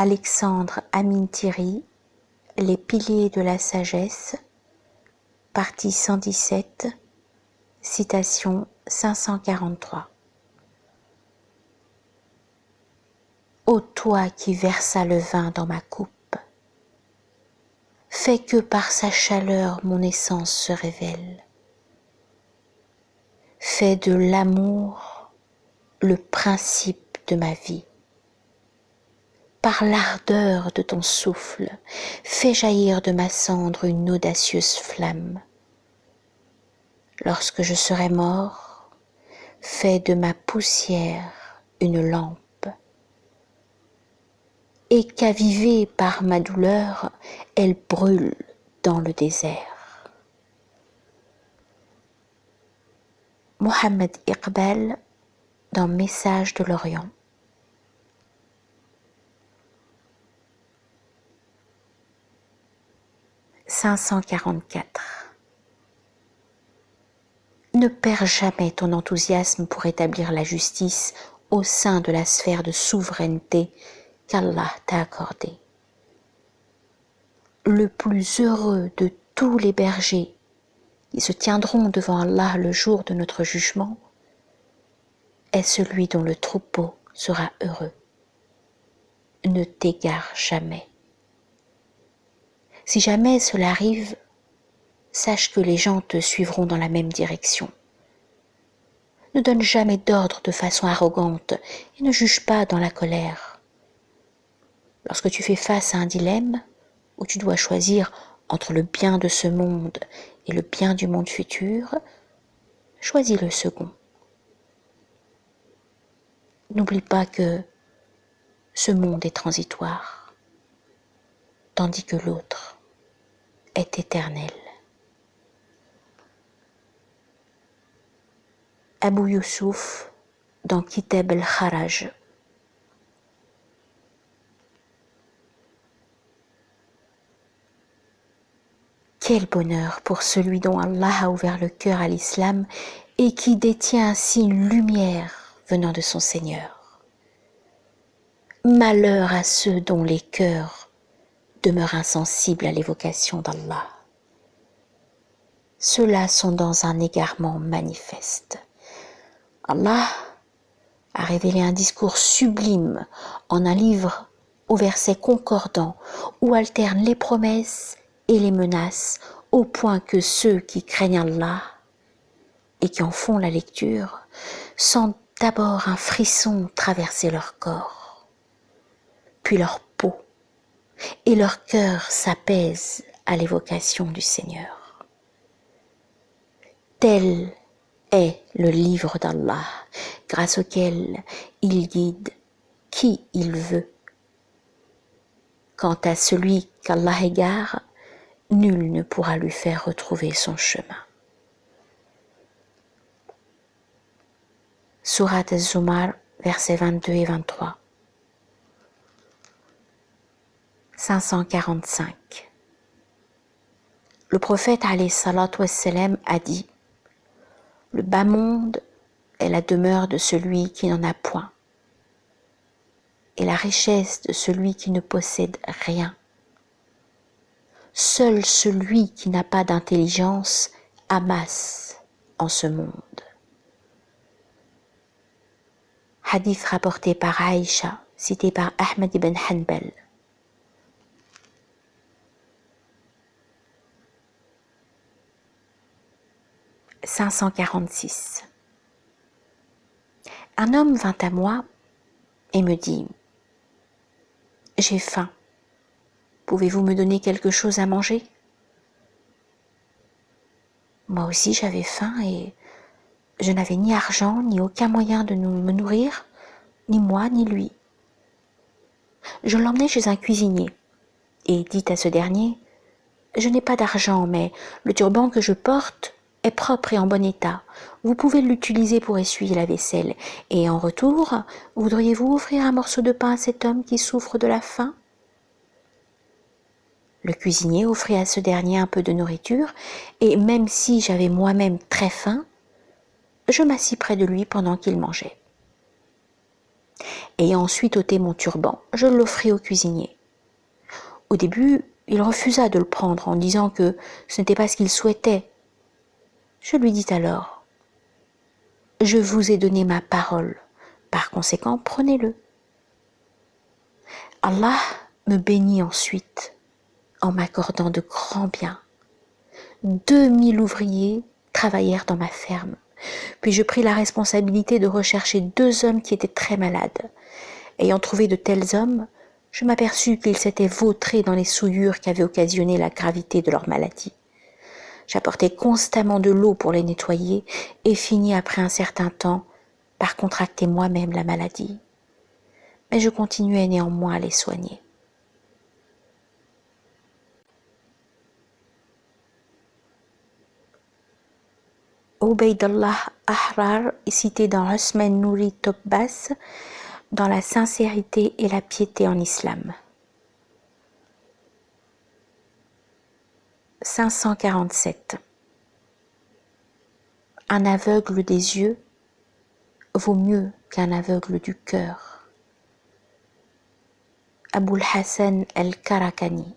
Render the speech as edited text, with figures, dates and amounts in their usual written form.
Alexandre Amin-Thierry, Les piliers de la sagesse, partie 117, citation 543. Ô toi qui versas le vin dans ma coupe, fais que par sa chaleur mon essence se révèle. Fais de l'amour le principe de ma vie. Par l'ardeur de ton souffle, fais jaillir de ma cendre une audacieuse flamme. Lorsque je serai mort, fais de ma poussière une lampe. Et qu'avivée par ma douleur, elle brûle dans le désert. Mohammed Iqbal dans Message de l'Orient. « 544. Ne perds jamais ton enthousiasme pour établir la justice au sein de la sphère de souveraineté qu'Allah t'a accordée. Le plus heureux de tous les bergers qui se tiendront devant Allah le jour de notre jugement est celui dont le troupeau sera heureux. Ne t'égare jamais. Si jamais cela arrive, sache que les gens te suivront dans la même direction. Ne donne jamais d'ordre de façon arrogante et ne juge pas dans la colère. Lorsque tu fais face à un dilemme où tu dois choisir entre le bien de ce monde et le bien du monde futur, choisis le second. N'oublie pas que ce monde est transitoire, tandis que l'autre est éternel. Abu Youssouf dans Kitab al-Kharaj. Quel bonheur pour celui dont Allah a ouvert le cœur à l'islam et qui détient ainsi une lumière venant de son Seigneur. Malheur à ceux dont les cœurs demeurent insensibles à l'évocation d'Allah. Ceux-là sont dans un égarement manifeste. Allah a révélé un discours sublime en un livre aux versets concordants où alternent les promesses et les menaces au point que ceux qui craignent Allah et qui en font la lecture sentent d'abord un frisson traverser leur corps, puis leur peau, et leur cœur s'apaise à l'évocation du Seigneur. Tel est le livre d'Allah, grâce auquel il guide qui il veut. Quant à celui qu'Allah égare, nul ne pourra lui faire retrouver son chemin. Surat Az-Zumar, versets 22 et 23. 545. Le prophète alayhi salatu wassalam a dit: le bas monde est la demeure de celui qui n'en a point, et la richesse de celui qui ne possède rien. Seul celui qui n'a pas d'intelligence amasse en ce monde. Hadith rapporté par Aïcha, cité par Ahmed ibn Hanbal. « 546. Un homme vint à moi et me dit: j'ai faim. Pouvez-vous me donner quelque chose à manger? Moi aussi j'avais faim et je n'avais ni argent ni aucun moyen de me nourrir, ni moi ni lui. Je l'emmenai chez un cuisinier et dit à ce dernier: je n'ai pas d'argent, mais le turban que je porte est propre et en bon état. Vous pouvez l'utiliser pour essuyer la vaisselle et en retour, voudriez-vous offrir un morceau de pain à cet homme qui souffre de la faim? Le cuisinier offrit à ce dernier un peu de nourriture et même si j'avais moi-même très faim, je m'assis près de lui pendant qu'il mangeait. Ayant ensuite ôté mon turban, je l'offris au cuisinier. Au début, il refusa de le prendre en disant que ce n'était pas ce qu'il souhaitait. Je lui dis alors: « Je vous ai donné ma parole, par conséquent, prenez-le. » Allah me bénit ensuite en m'accordant de grands biens. 2000 ouvriers travaillèrent dans ma ferme. Puis je pris la responsabilité de rechercher 2 hommes qui étaient très malades. Ayant trouvé de tels hommes, je m'aperçus qu'ils s'étaient vautrés dans les souillures qui avaient occasionné la gravité de leur maladie. J'apportais constamment de l'eau pour les nettoyer et finis après un certain temps par contracter moi-même la maladie. Mais je continuais néanmoins à les soigner. Ubaydullah Ahrar est cité dans Osman Nouri Tokbas dans la sincérité et la piété en islam. 547. Un aveugle des yeux vaut mieux qu'un aveugle du cœur. Aboul Hassan el-Karakani.